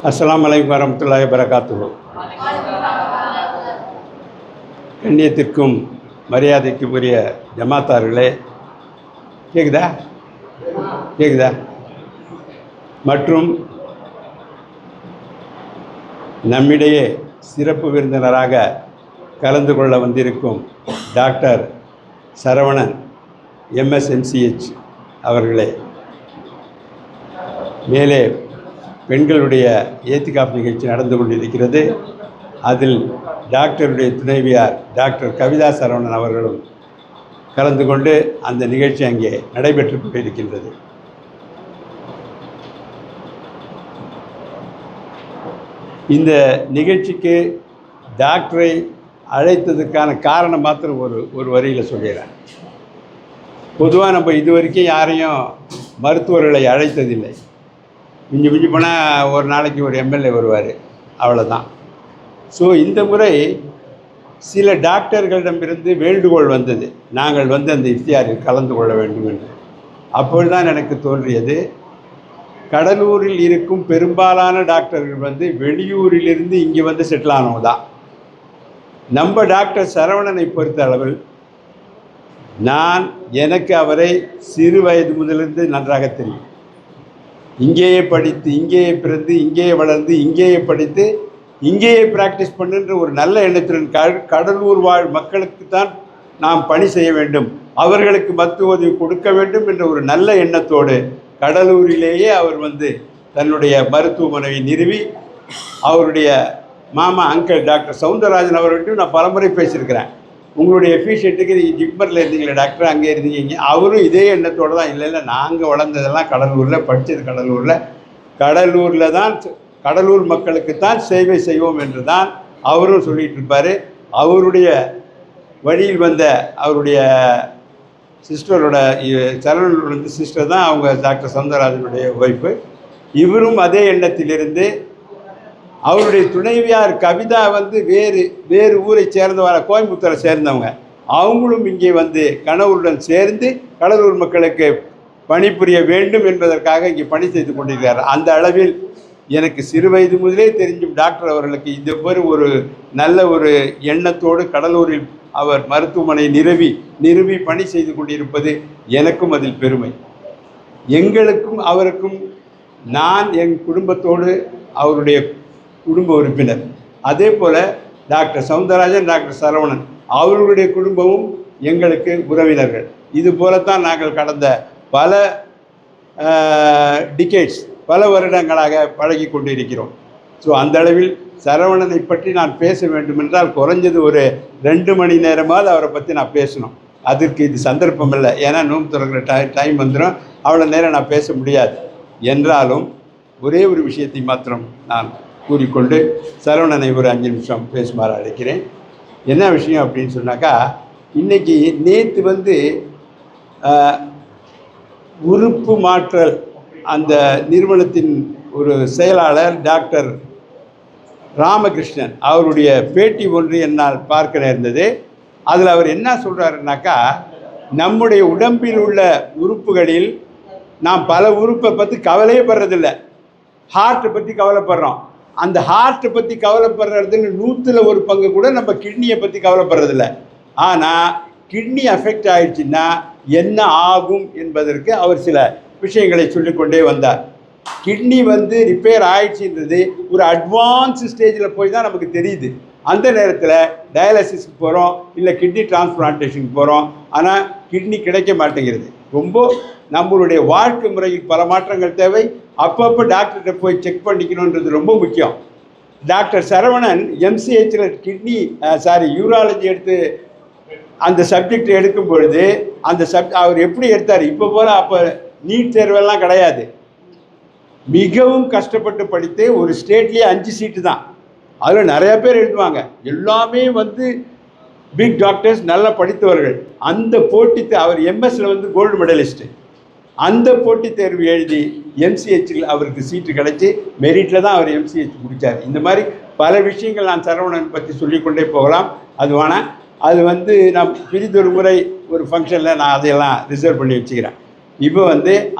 அஸ்ஸலாமு அலைக்கும் வரஹ்மத்துல்லாஹி வபரகாத்துஹு. கண்ணியத்திற்கும் மரியாதைக்கும் உரிய ஜமாத்தார்களே, கேக்குதா மற்றும் நம்மிடையே சிறப்பு விருந்தினராக கலந்து கொள்ள வந்திருக்கும் டாக்டர் சரவணன் MSMCH அவர்களே, மேலே பெண்களுடைய ஏத்திகாப் நிகழ்ச்சி நடந்து கொண்டிருக்கிறது. அதில் டாக்டருடைய துணைவியார் டாக்டர் கவிதா சரவணன் அவர்களும் கலந்து கொண்டு அந்த நிகழ்ச்சி அங்கே நடைபெற்று கொண்டிருக்கின்றது. இந்த நிகழ்ச்சிக்கு டாக்டரை அழைத்ததுக்கான காரணம் மாத்திரம் ஒரு வரியில் சொல்லிடுறேன். பொதுவாக நம்ம இது வரைக்கும் யாரையும் மருத்துவர்களை அழைத்ததில்லை. மிஞ்சி போனால் ஒரு நாளைக்கு ஒரு MLA வருவார், அவ்வளோதான். ஸோ இந்த முறை சில டாக்டர்களிடமிருந்து வேண்டுகோள் வந்தது, நாங்கள் அந்த இஃப்தியாரில் கலந்து கொள்ள வேண்டும் என்று. அப்பொழுதுதான் எனக்கு தோன்றியது, கடலூரில் இருக்கும் பெரும்பாலான டாக்டர்கள் வெளியூரிலிருந்து இங்கே செட்டில் ஆனவங்க தான். நம்ம டாக்டர் சரவணனை பொறுத்த அளவில் எனக்கு அவரை சிறு வயது முதலிருந்து நன்றாக தெரியும். இங்கேயே படித்து, இங்கேயே பிறந்து, இங்கேயே வளர்ந்து, இங்கேயே படித்து, இங்கேயே ப்ராக்டிஸ் பண்ணுன்ற ஒரு நல்ல எண்ணத்துடன் கடலூர் வாழ் மக்களுக்குத்தான் நாம் பணி செய்ய வேண்டும், அவர்களுக்கு மருத்துவ உதவி கொடுக்க வேண்டும் என்ற ஒரு நல்ல எண்ணத்தோடு கடலூரிலேயே அவர் தன்னுடைய மருத்துவமனையை நிறுவி, அவருடைய மாமா அங்கிள் டாக்டர் சவுந்தரராஜன் அவர்கிட்டையும் நான் பலமுறை பேசியிருக்கிறேன். உங்களுடைய எஃபிஷியன்ட்டுக்கு நீங்கள் ஜிப்மரில் இருந்தீங்களே டாக்டர், அங்கே இருந்தீங்க. அவரும் இதே எண்ணத்தோடு தான், இல்லை நாங்கள் வளர்ந்ததெல்லாம் கடலூரில், படித்தது கடலூரில் தான், கடலூர் மக்களுக்குத்தான் சேவை செய்வோம் என்று தான் அவரும் சொல்லிகிட்டு இருப்பார். அவருடைய வழியில் அவருடைய சிஸ்டரோட சரவணன் சிஸ்டர் தான் அவங்க டாக்டர் சவுந்தரராஜனுடைய ஒய்ஃபு. இவரும் அதே எண்ணத்திலிருந்து, அவருடைய துணைவியார் கவிதா வேறு ஊரை சேர்ந்தவங்க, கோயம்புத்தூரை சேர்ந்தவங்க, அவங்களும் இங்கே கணவருடன் சேர்ந்து கடலூர் மக்களுக்கு பணிபுரிய வேண்டும் என்பதற்காக இங்கே பணி செய்து கொண்டிருக்கிறார். அந்த அளவில் எனக்கு சிறு வயது முதலே தெரிஞ்சும் டாக்டர் அவர்களுக்கு இந்த ஒரு நல்ல ஒரு எண்ணத்தோடு கடலூரில் அவர் மருத்துவமனை நிறுவி பணி செய்து கொண்டிருப்பது எனக்கும் அதில் பெருமை. எங்களுக்கும் அவருக்கும், நான் என் குடும்பத்தோடு அவருடைய குடும்ப உறுப்பினர், அதே போல் டாக்டர் சவுந்தரராஜன், டாக்டர் சரவணன் அவர்களுடைய குடும்பமும் எங்களுக்கு உறவினர்கள். இது போலத்தான் நாங்கள் கடந்த பல டிகேட்ஸ், பல வருடங்களாக பழகி கொண்டிருக்கிறோம். ஸோ அந்த அளவில் சரவணனை பற்றி நான் பேச வேண்டுமென்றால் குறைஞ்சது ஒரு 2 மணி நேரமாவது அவரை பற்றி நான் பேசணும். அதற்கு இது சந்தர்ப்பம் இல்லை, ஏன்னா நோம்பு திறக்கிற டைம் வந்துடும், அவ்வளோ நேரம் நான் பேச முடியாது. என்றாலும் ஒரே ஒரு விஷயத்தை மாத்திரம் நான் கூறிக்கொண்டு சரவணனை ஒரு 5 நிமிஷம் பேசுமாறு அழைக்கிறேன். என்ன விஷயம் அப்படின்னு சொன்னாக்கா, இன்றைக்கி நேற்று உறுப்பு மாற்றல் அந்த நிறுவனத்தின் ஒரு செயலாளர் டாக்டர் ராமகிருஷ்ணன் அவருடைய பேட்டி ஒன்று என்னால் பார்க்க நேர்ந்தது. அதில் அவர் என்ன சொல்கிறாருன்னாக்கா, நம்முடைய உடம்பில் உள்ள உறுப்புகளில் நாம் பல உறுப்பை பற்றி கவலையே படுறதில்லை, ஹார்ட்டை பற்றி கவலைப்படுறோம். அந்த ஹார்ட்டை பற்றி கவலைப்படுறதுன்னு 100ல் 1 பங்கு கூட நம்ம கிட்னியை பற்றி கவலைப்படுறதில்ல. ஆனால் கிட்னி அஃபெக்ட் ஆகிடுச்சுன்னா என்ன ஆகும் என்பதற்கு அவர் சில விஷயங்களை சொல்லிக்கொண்டே வந்தார். கிட்னி ரிப்பேர் ஆயிடுச்சுன்றது ஒரு அட்வான்ஸ் ஸ்டேஜில் போய் தான் நமக்கு தெரியுது. அந்த நேரத்தில் டயாலிசிஸ்க்கு போகிறோம், இல்லை கிட்னி டிரான்ஸ்பிளான்டேஷனுக்கு போகிறோம், ஆனால் கிட்னி கிடைக்க மாட்டேங்கிறது. ரொம்ப நம்மளுடைய வாழ்க்கை முறையில் பல மாற்றங்கள் தேவை. அப்பப்போ டாக்டர்கிட்ட போய் செக் பண்ணிக்கணுன்றது ரொம்ப முக்கியம். டாக்டர் சரவணன் MCHல் யூராலஜி எடுத்து அந்த சப்ஜெக்ட் எடுக்கும் பொழுது அவர் எப்படி எடுத்தார், இப்போ போல அப்போ நீட் தேர்வெல்லாம் கிடையாது, மிகவும் கஷ்டப்பட்டு படித்து ஒரு ஸ்டேட்லேயே 5 சீட்டு தான், அதில் நிறையா பேர் எழுதுவாங்க, எல்லாமே பிக் டாக்டர்ஸ், நல்லா படித்தவர்கள். அந்த அவர் MS கோல்டு மெடலிஸ்ட்டு. அந்த போட்டித் தேர்வு எழுதி MCHல் அவருக்கு சீட்டு கிடைச்சி மெரிட்டில் தான் அவர் MCH முடித்தார். இந்த மாதிரி பல விஷயங்கள் நான் சரவணன் பற்றி சொல்லிக்கொண்டே போகலாம். அது வேணாம், அது நான் பிரிதொரு முறை ஒரு ஃபங்க்ஷனில் நான் அதையெல்லாம் ரிசர்வ் பண்ணி வச்சுக்கிறேன். இப்போ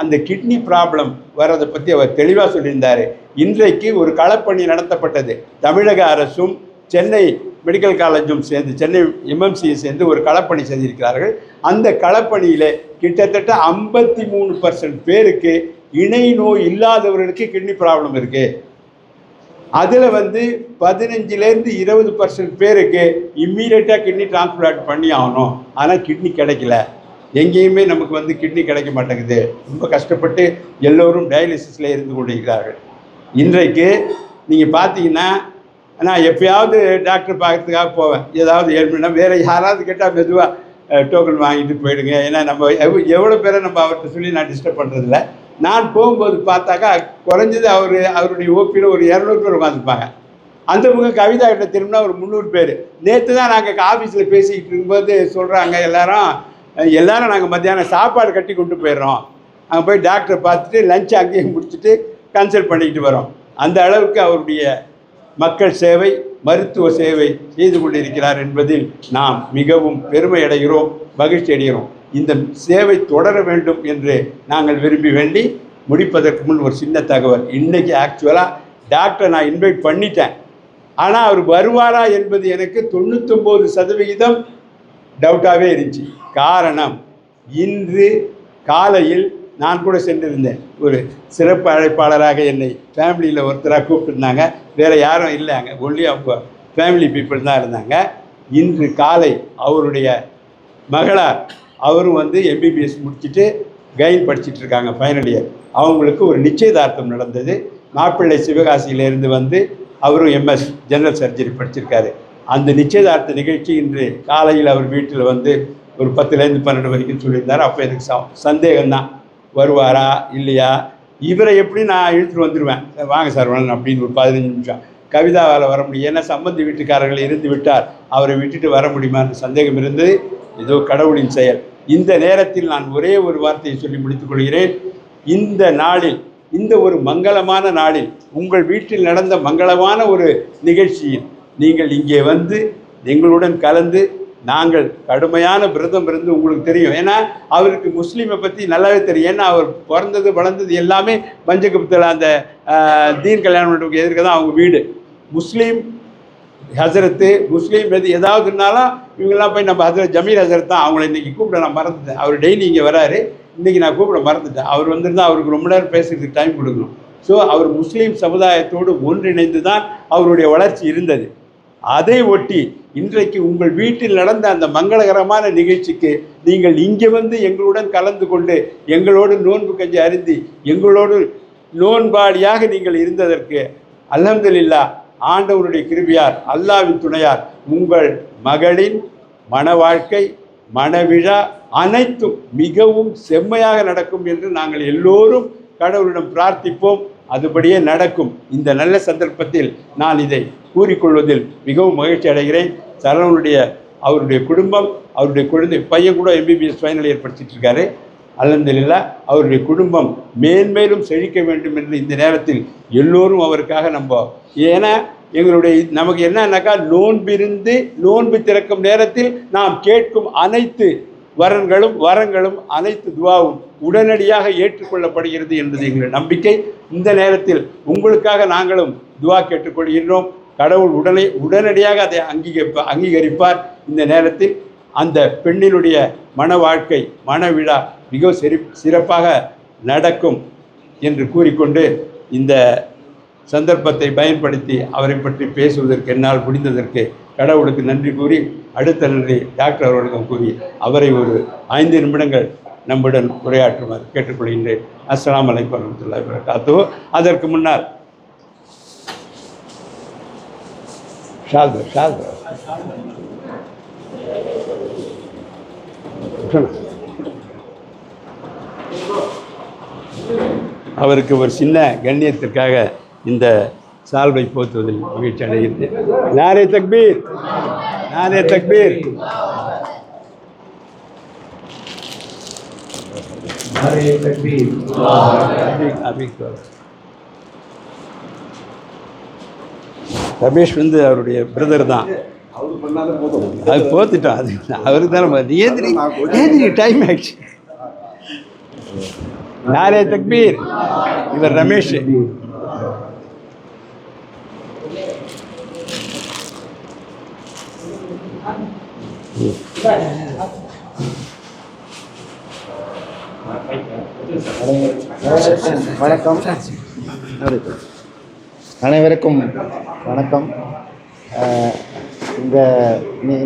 அந்த கிட்னி ப்ராப்ளம் வர்றதை பற்றி அவர் தெளிவாக சொல்லியிருந்தார். இன்றைக்கு ஒரு களப்பணி நடத்தப்பட்டது. தமிழக அரசும் சென்னை மெடிக்கல் காலேஜும் சேர்ந்து, சென்னை எம்எம்சியை சேர்ந்து ஒரு களப்பணி செய்திருக்கிறார்கள். அந்த களப்பணியில் கிட்டத்தட்ட 53% பேருக்கு இணை நோய் இல்லாதவர்களுக்கு கிட்னி ப்ராப்ளம் இருக்குது. அதில் 15லேருந்து 20% பேருக்கு இம்மீடியட்டாக கிட்னி டிரான்ஸ்பிளான்ட் பண்ணி ஆகணும். ஆனால் கிட்னி கிடைக்கல. எங்கேயுமே நமக்கு கிட்னி கிடைக்க மாட்டேங்குது. ரொம்ப கஷ்டப்பட்டு எல்லோரும் டயாலிசிஸில் இருந்து கொண்டிருக்கிறார்கள். இன்றைக்கு நீங்கள் பார்த்தீங்கன்னா, நான் எப்பயாவது டாக்டர் பார்க்கறதுக்காக போவேன். ஏதாவது ஏழ்மைனா வேறு யாராவது கேட்டால் மெதுவாக டோக்கன் வாங்கிட்டு போயிடுங்க. ஏன்னா நம்ம எவ்வளோ பேரை நம்ம அவர்கிட்ட சொல்லி நான் டிஸ்டர்ப் பண்ணுறதில்ல. நான் போகும்போது பார்த்தாக்கா குறைஞ்சது அவருடைய ஓபியில் ஒரு 200 பேர் உட்காந்துருப்பாங்க. அந்த பக்கம் கவிதா கிட்ட திரும்பினா ஒரு 300 பேர். நேற்று தான் நாங்கள் ஆஃபீஸில் பேசிக்கிட்டு இருக்கும்போது சொல்கிறாங்க எல்லாரும் நாங்கள் மத்தியானம் சாப்பாடு கட்டி கொண்டு போயிடுறோம். அங்கே போய் டாக்டரை பார்த்துட்டு லஞ்ச் அங்கேயே முடிச்சுட்டு கன்சல்ட் பண்ணிக்கிட்டு வரோம். அந்த அளவுக்கு அவருடைய மக்கள் சேவை, மருத்துவ சேவை செய்து கொண்டிருக்கிறார் என்பதில் நாம் மிகவும் பெருமை அடைகிறோம், மகிழ்ச்சி அடைகிறோம். இந்த சேவை தொடர வேண்டும் என்று நாங்கள் விரும்பி வேண்டி முடிப்பதற்கு முன் ஒரு சின்ன தகவல். இன்றைக்கி ஆக்சுவலாக டாக்டரை நான் இன்வைட் பண்ணிட்டேன். ஆனால் அவர் வருவாரா என்பது எனக்கு 99% டவுட்டாகவே இருந்துச்சு. காரணம், இன்று காலையில் நான் கூட சென்றிருந்தேன். ஒரு சிறப்பு அழைப்பாளராக என்னை ஃபேமிலியில் ஒருத்தராக கூப்பிட்டுருந்தாங்க. வேறு யாரும் இல்லை, அங்கே ஒன்லி அவங்க ஃபேமிலி பீப்புள் தான் இருந்தாங்க. இன்று காலை அவருடைய மகளார் அவரும் எம்பிபிஎஸ் முடிச்சுட்டு கைன் படிச்சுட்ருக்காங்க, ஃபைனல் இயர். அவங்களுக்கு ஒரு நிச்சயதார்த்தம் நடந்தது. மாப்பிள்ளை சிவகாசியிலேருந்து அவரும் எம்எஸ் ஜெனரல் சர்ஜரி படிச்சிருக்காரு. அந்த நிச்சயதார்த்த நிகழ்ச்சி இன்று காலையில் அவர் வீட்டில் ஒரு 10லேருந்து 12 வரைக்கும் சொல்லியிருந்தார். அப்போ எனக்கு சந்தேகம்தான், வருவாரா இல்லையா. இவரை எப்படி நான் இழுத்துட்டு வந்துடுவேன், வாங்க சார் வரணும் அப்படின்னு ஒரு 15 நிமிஷம். கவிதாவால் வர முடியும், ஏன்னா சம்பந்தி வீட்டுக்காரர்கள் இருந்து விட்டார், அவரை விட்டுட்டு வர முடியுமான்னு சந்தேகம் இருந்தது. ஏதோ கடவுளின் செயல். இந்த நேரத்தில் நான் ஒரே ஒரு வார்த்தையை சொல்லி முடித்துக் கொள்கிறேன். இந்த நாளில், இந்த ஒரு மங்களமான நாளில், உங்கள் வீட்டில் நடந்த மங்களமான ஒரு நிகழ்ச்சியில் நீங்கள் இங்கே எங்களுடன் கலந்து, நாங்கள் கடுமையான விரதம் இருந்து, உங்களுக்கு தெரியும், ஏன்னா அவருக்கு முஸ்லீமை பற்றி நல்லாவே தெரியும். ஏன்னா அவர் பிறந்தது வளர்ந்தது எல்லாமே பஞ்சகுப்தில் அந்த தீன் கல்யாண மண்டபத்துக்கு எதிர்க்க தான் அவங்க வீடு. முஸ்லீம் ஹசரத்து, முஸ்லீம் ஏதாவது இருந்தாலும் இவங்கெல்லாம் போய் நம்ம ஹசரத் ஜமீர் ஹசரத் தான். அவங்கள இன்றைக்கி கூப்பிட நான் மறந்துட்டேன். அவர் டெய்லி இங்கே வராரு, இன்றைக்கி நான் கூப்பிட மறந்துட்டேன். அவர் வந்திருந்தால் அவருக்கு ரொம்ப நேரம் பேசுறதுக்கு டைம் கொடுக்கணும். ஸோ அவர் முஸ்லீம் சமுதாயத்தோடு ஒன்றிணைந்து தான் அவருடைய வளர்ச்சி இருந்தது. அதை ஒட்டி இன்றைக்கு உங்கள் வீட்டில் நடந்த அந்த மங்களகரமான நிகழ்ச்சிக்கு நீங்கள் இங்கே எங்களுடன் கலந்து கொண்டு, எங்களோடு நோன்பு கஞ்சி அருந்தி, எங்களோடு நோன்பாடியாக நீங்கள் இருந்ததற்கு அல்ஹம்துலில்லாஹ், ஆண்டவருடைய கிருபையார், அல்லாஹ்வின் துணையார், உங்கள் மகளின் மன வாழ்க்கை, மனவிழா அனைத்தும் மிகவும் செம்மையாக நடக்கும் என்று நாங்கள் எல்லோரும் கடவுளிடம் பிரார்த்திப்போம். அதுபடியே நடக்கும். இந்த நல்ல சந்தர்ப்பத்தில் நான் இதை கூறிக்கொள்வதில் மிகவும் மகிழ்ச்சி அடைகிறேன். அவருடைய குடும்பம், அவருடைய குழந்தை பையன் கூட எம்பிபிஎஸ் ஃபைனல் இயர் படிச்சுட்ருக்காரு. அல்ஹம்துலில்லாஹ், அவருடைய குடும்பம் மேன்மேலும் செழிக்க வேண்டும் என்று இந்த நேரத்தில் எல்லோரும் அவருக்காக ஏன்னா நமக்கு என்னன்னாக்கா, நோன்பு திறக்கும் நேரத்தில் நாம் கேட்கும் அனைத்து வரங்களும் அனைத்து துவாவும் உடனடியாக ஏற்றுக்கொள்ளப்படுகிறது என்பது எங்களுடைய நம்பிக்கை. இந்த நேரத்தில் உங்களுக்காக நாங்களும் துவா கேட்டுக்கொள்கின்றோம். கடவுள் உடனடியாக அதை அங்கீகரிப்பார். இந்த நேரத்தில் அந்த பெண்ணினுடைய மன வாழ்க்கை, மனவிழா மிக சிறப்பாக நடக்கும் என்று கூறிக்கொண்டு, இந்த சந்தர்ப்பத்தை பயன்படுத்தி அவரை பற்றி பேசுவதற்கு என்னால் முடிந்ததற்கு கடவுளுக்கு நன்றி கூறி, அடுத்த நன்றி டாக்டர் அவர்களுக்கும் கூறி, அவரை ஒரு 5 நிமிடங்கள் நம்முடன் உரையாற்றுமாறு கேட்டுக்கொள்கின்றேன். அஸ்ஸலாமு அலைக்கும் வரஹ்மத்துல்லாஹி வபரகாத்துஹு. அதற்கு முன்னால் அவருக்கு ஒரு சின்ன கண்ணியத்திற்காக இந்த சால்வை போத்துவதில் மகிழ்ச்சி அடைகின்றேன். நாரே தக்பீர், நாரே தக்பீர். ரமேஷ் அவருடைய பிரதர் தான். அது போத்துட்டோம். அது அவருக்கு தான். ஏந்திரி டைம் ஆயிடுச்சு. நாரே தக்பீர். இவர் ரமேஷ். வணக்கம். அனைவருக்கும் வணக்கம். இந்த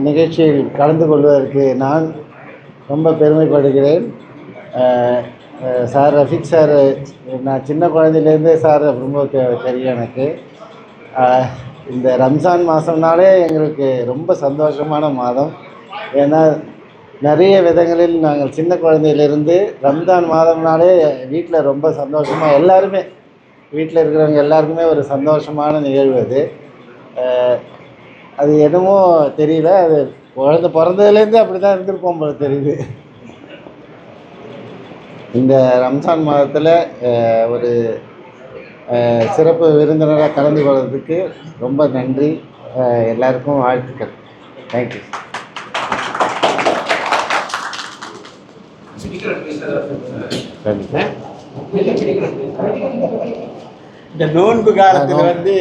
நிகழ்ச்சியில் கலந்து கொள்வதற்கு நான் ரொம்ப பெருமைப்படுகிறேன். சார் ரஃபீக் சார், நான் சின்ன குழந்தையிலேருந்தே சார் ரொம்ப தெரியும் எனக்கு. இந்த ரம்ஜான் மாதம்னாலே எங்களுக்கு ரொம்ப சந்தோஷமான மாதம். ஏன்னா நிறைய விதங்களில் நாங்கள் சின்ன குழந்தையிலேருந்து ரம்ஜான் மாதம்னாலே வீட்டில் ரொம்ப சந்தோஷமாக, எல்லாருமே வீட்டில் இருக்கிறவங்க எல்லாருக்குமே ஒரு சந்தோஷமான நிகழ்வு அது. அது என்னமோ தெரியல, அது குழந்தை பிறந்ததுலேருந்து அப்படி தான் இருந்திருப்போம் போல தெரியுது. இந்த ரம்ஜான் மாதத்தில் ஒரு சிறப்பு விருந்தினராக கலந்து கொள்வதற்கு ரொம்ப நன்றி. எல்லாருக்கும் வாழ்த்துக்கள். தேங்க்யூ. இந்த நோன்பு காலத்தில் வந்து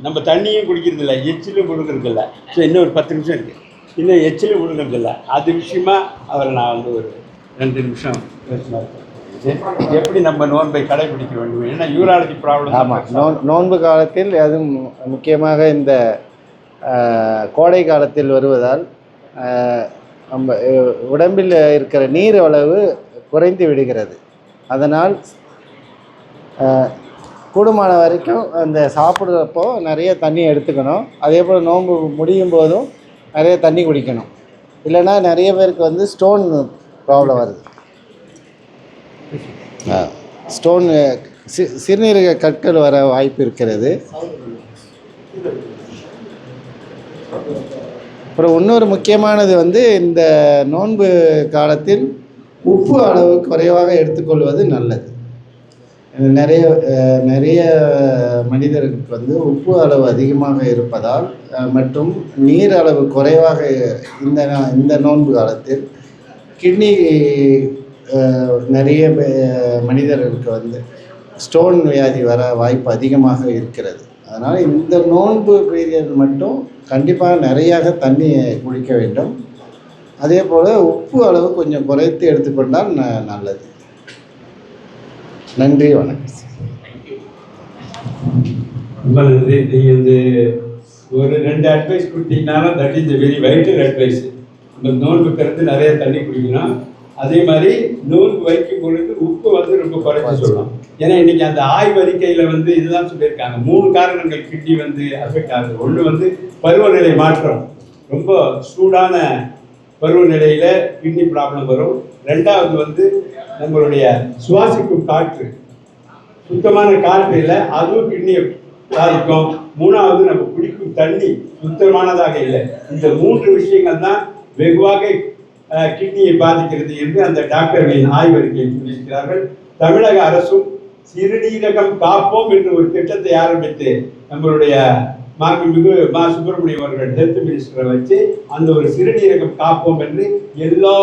நம்ம தண்ணியும் குடிக்கிறது இல்லை, எச்சிலும் கொடுக்கறது இல்லை. ஸோ இன்னும் ஒரு 10 நிமிஷம் இருக்குது, இன்னும் எச்சிலும் கொடுக்கறது இல்லை. அது விஷயமா அவரை நான் வந்து ஒரு 2 நிமிஷம் பேசினார். எப்படி நம்ம நோன்பை கடைபிடிக்க வேண்டும், ஏன்னா யூராலஜி ப்ராப்ளம். ஆமாம், நோன்பு காலத்தில் அதுவும் முக்கியமாக இந்த கோடை காலத்தில் வருவதால் நம்ம உடம்பில் இருக்கிற நீர் அளவு குறைந்து விடுகிறது. அதனால் கூடுமான வரைக்கும் அந்த சாப்பிட்றப்போ நிறைய தண்ணி எடுத்துக்கணும். அதே போல் நோன்பு முடியும் போதும் நிறைய தண்ணி குடிக்கணும். இல்லைன்னா நிறைய பேருக்கு வந்து ஸ்டோன் ப்ராப்ளம் வருது. ஸ்டோன் சிறுநீரக கற்கள் வர வாய்ப்பு இருக்கிறது. அப்புறம் இன்னொரு முக்கியமானது வந்து இந்த நோன்பு காலத்தில் உப்பு அளவு குறைவாக எடுத்துக்கொள்வது நல்லது. நிறைய மனிதர்களுக்கு வந்து உப்பு அளவு அதிகமாக இருப்பதால் மற்றும் நீர் அளவு குறைவாக இந்த நோன்பு காலத்தில் கிட்னி நிறைய மனிதர்களுக்கு வந்து ஸ்டோன் வியாதி வர வாய்ப்பு அதிகமாக இருக்கிறது. அதனால் இந்த நோன்பு பீரியட் மட்டும் கண்டிப்பாக நிறையாக தண்ணி குடிக்க வேண்டும். அதே போல் உப்பு அளவு கொஞ்சம் குறைத்து எடுத்துக்கொண்டால் நல்லது. நன்றி, வணக்கம். ரொம்ப நன்றி. நீங்கள் வந்து ஒரு 2 அட்வைஸ் கொடுத்தீங்கன்னாலும் that is very vital advice. நம்ம நோன்பு கருத்து நிறைய தண்ணி குடிக்கணும். அதே மாதிரி நோன்பு வைக்கும் பொழுது உப்பு வந்து ரொம்ப குறைச்சி சொல்லணும். ஏன்னா இன்னைக்கு அந்த ஆய்வு அறிக்கையில் வந்து இதுதான் சொல்லியிருக்காங்க, 3 காரணங்கள் கிட்னி வந்து அஃபெக்ட் ஆகுது. ஒன்று வந்து பருவநிலை மாற்றம், ரொம்ப சூடான பருவநிலையில் கிட்னி ப்ராப்ளம் வரும். 2வது வந்து நம்மளுடைய சுவாசிக்கும் காற்று, சுத்தமான காற்று இல்லை, அதுவும் கிட்னியை பாதிக்கும். 3வது நம்ம குடிக்கும் தண்ணி சுத்தமானதாக இல்லை. இந்த 3 விஷயங்கள் தான் வெகுவாக கிட்னியை பாதிக்கிறது என்று அந்த டாக்டர்களின் ஆய்வறிக்கையை சொல்லியிருக்கிறார்கள். தமிழக அரசும் சிறுநீரகம் காப்போம் என்று ஒரு திட்டத்தை ஆரம்பித்து நம்மளுடைய மாண்புமிகு மா சுப்பிரமணியம் அவர்கள் ஹெல்த் மினிஸ்டரை வச்சு அந்த ஒரு சிறுநீரகம் காப்போம் என்று எல்லா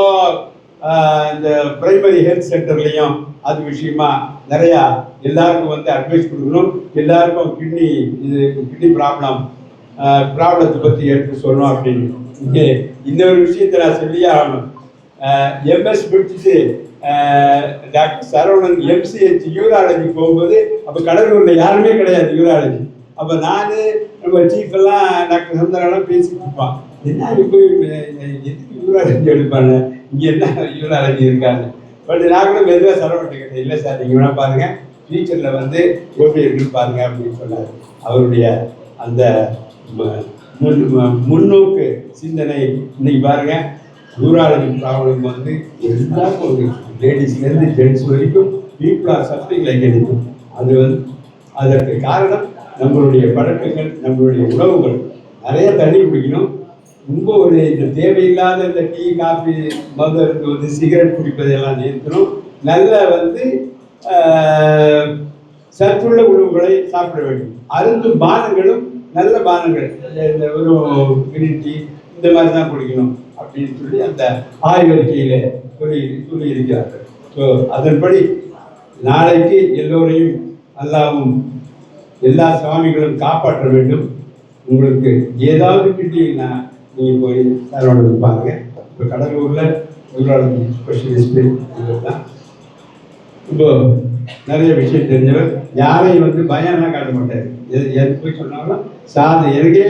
இந்த பிரைமரி ஹெல்த் சென்டர்லையும் அது விஷயமா நிறையா எல்லாருக்கும் வந்து அட்வைஸ் கொடுக்கணும். எல்லாருக்கும் கிட்னி ப்ராப்ளத்தை பற்றி எடுத்து சொல்லணும் அப்படின்னு இந்த ஒரு விஷயத்தை நான் சொல்லியே ஆகணும். எம்எஸ் முடிச்சுட்டு டாக்டர் சரவணன் MCH யூராலஜி போகும்போது அப்போ கடலூரில் யாருமே கிடையாது யூராலஜி. அப்போ நான் நம்ம சீஃப் எல்லாம் டாக்டர் சந்திரனெல்லாம் பேசிட்டு இருப்பான், என்ன போய் எதுக்கு யூராலஜி எடுப்பாங்க, இங்கே என்ன யூராலஜி இருக்காங்க. பட் நான் கூட மெதுவாக சரவணன் கேட்டேன், இல்லை சார் நீங்கள் வேணா பாருங்க, ஃபியூச்சரில் வந்து எப்படி இருக்குன்னு பாருங்க அப்படின்னு சொன்னார். அவருடைய அந்த முன்னோக்கு சிந்தனை இன்னைக்கு பாருங்க, யூராலஜி ப்ராப்ளம் வந்து எல்லாருக்கும் ஒரு லேடிஸ்லேருந்து ஜென்ட்ஸ் வரைக்கும் people are suffering like anything. அது வந்து அதற்கு காரணம் நம்மளுடைய பழக்கங்கள், நம்மளுடைய உணவுகள். நிறைய தண்ணி குடிக்கணும். ரொம்ப ஒரு இந்த தேவையில்லாத இந்த டீ காஃபி மருந்து வந்து சிகரெட் குடிப்பதையெல்லாம் நிறுத்தணும். நல்ல வந்து சத்துள்ள உணவுகளை சாப்பிட வேண்டும். அருந்தும் பானங்களும் நல்ல பானங்கள், இந்த ஒரு கிரீன் டீ இந்த மாதிரி தான் குடிக்கணும் அப்படின்னு சொல்லி அந்த ஆய்வறிக்கையில் சொல்லி இருக்கிறார்கள். ஸோ அதன்படி நாளைக்கு எல்லோரையும் அல்லாவும் எல்லா சுவாமிகளும் காப்பாற்ற வேண்டும். உங்களுக்கு ஏதாவது கிட்டீங்கன்னா நீங்கள் போய் சாரோட பாருங்க. இப்போ கடலூரில் நியூராலஜி ஸ்பெஷலிஸ்ட்டு இவர் தான் இப்போ நிறைய விஷயம் தெரிஞ்சவர். யாரையும் வந்து பயம்லாம் காட்ட மாட்டார். எது போய் சொன்னாலும் சார் எனக்கே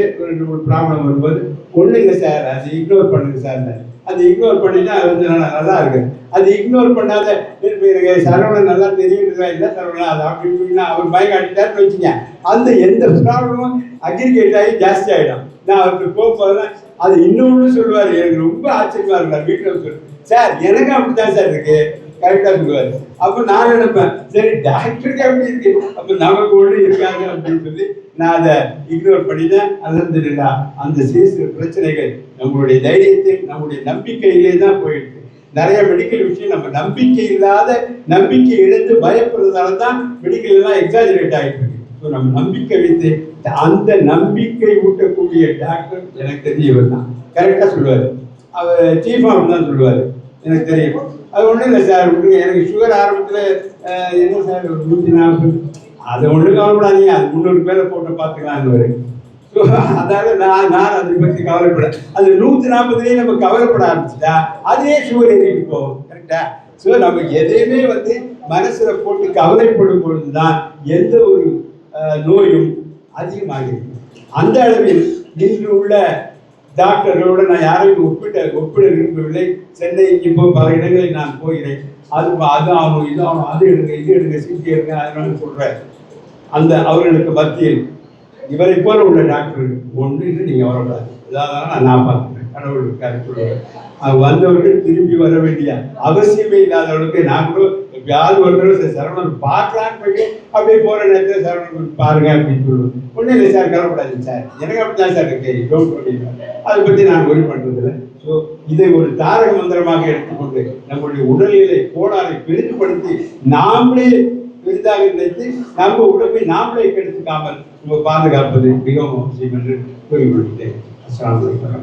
ஒரு ப்ராப்ளம் வரும்போது ஒன்றுங்க சார் அது இக்னோர் பண்ணுங்க சார். அது இக்னோர் பண்ணிட்டா அது வந்து நல்லா இருக்கு. அது இக்னோர் பண்ணாத எனக்கு சரவணன் நல்லா தெரியுறதா இல்லை சரவணன் அது அப்படின்னா அவர் பயம் காட்டிட்டாருன்னு வச்சுங்க, அந்த எந்த ப்ராப்ளமும் அக்ரிகேட் ஆகி ஜாஸ்தி ஆகிடும். நான் அவருக்கு போகும்போதுதான் அது இன்னொன்று சொல்லுவார். எனக்கு ரொம்ப ஆச்சரியமா இருக்கும். வீட்டில் சொல்லு சார் எனக்கு அப்படித்தான் சார் இருக்கு கரெக்டாக சொல்லுவார். அப்போ நான் நினைப்பேன் சரி டாக்டருக்கு அப்படி இருக்கு அப்போ நமக்கு ஒன்று இருக்காங்க அப்படின்னு சொல்லி நான் அதை இக்னோர் பண்ணிட்டேன். அல்ஹம்துலில்லாஹ் அந்த சிறு பிரச்சனைகள் நம்மளுடைய தைரியத்தை நம்முடைய நம்பிக்கையிலே தான் போயிடுது. நிறைய மெடிக்கல் விஷயம் நம்ம நம்பிக்கை இல்லாத நம்பிக்கை இழந்து பயப்படுறதால தான் மெடிக்கல் எல்லாம் எக்ஸாஜரேட் ஆகிட்டு இருக்கு. ஸோ நம்ம நம்பிக்கை வைத்து அந்த நம்பிக்கை ஊட்டக்கூடிய டாக்டர் எனக்கு தெரிஞ்சவர் தான் கரெக்டாக சொல்லுவார். அவர் சீஃப் ஆஃப் தான் சொல்லுவார். எனக்கு தெரியும் அது ஒன்றும் இல்லை சார் எனக்கு சுகர் ஆரம்பத்தில் என்ன சார் ஒரு 140 அதை ஒன்றும் கவலைப்படாதீங்க அது 300 பேரை போட்டு பார்த்துக்கலான்னு. ஸோ அதாவது நான் அதை பற்றி கவலைப்பட அது 140 நம்ம கவலைப்பட ஆரம்பிச்சுட்டா அதே சுகர் ஏறிட்டு போகும். கரெக்டா? ஸோ நம்ம எதையுமே வந்து மனசுல போட்டு கவலைப்படும் பொழுதுதான் எந்த ஒரு நோயும் அதிகமாகிறது. அந்த அளவில் இன்று உள்ள டாக்டர்களோட நான் யாரையும் ஒப்பிட விரும்பவில்லை. சென்னை இப்போ பல இடங்களில் நான் போகிறேன். அது ஆகணும் இது ஆகணும் அது எடுங்க இது எடுங்க சிட்டி எடுங்க அதனால சொல்கிறேன். அந்த அவர்களுக்கு மத்தியில் இவரை போல உள்ள டாக்டர் ஒன்று இது நீங்கள் வரக்கூடாது. இதாவது நான் பார்த்துக்கிறேன். கடவுளுக்காக சொல்லுவேன். வந்தவர்கள் திரும்பி வர வேண்டிய அவசியமே இல்லாதவர்களுக்கு நான் கூட யாரு வருகிறோம் சரவணன் பார்க்கலான்னு போயிட்டு அப்படியே போகிற நேரத்தில் சரவணன் பாருங்க அப்படின்னு சொல்லுவேன். ஒன்றும் இல்லை சார் கவலைப்படாது சார் எனக்கு அப்படிதான் சார் இருக்கு டோன்ட் பண்ணிடுவேன். அதை பற்றி நான் ஒரி பண்ணுறதில்லை. ஸோ இதை ஒரு தாரக மந்திரமாக எடுத்துக்கொண்டு நம்முடைய உடல்நிலை கோளாறை பெரிதுபடுத்தி நாமளே பெரிதாக நினைத்து நம்ம உடம்பை நாமளே கெடுத்துக்காமல் நம்ம பாதுகாப்பது மிகவும் அவசியம் என்று கூறிக்கொள்கிறேன். அஸ்ஸலாமு அலைக்கும்.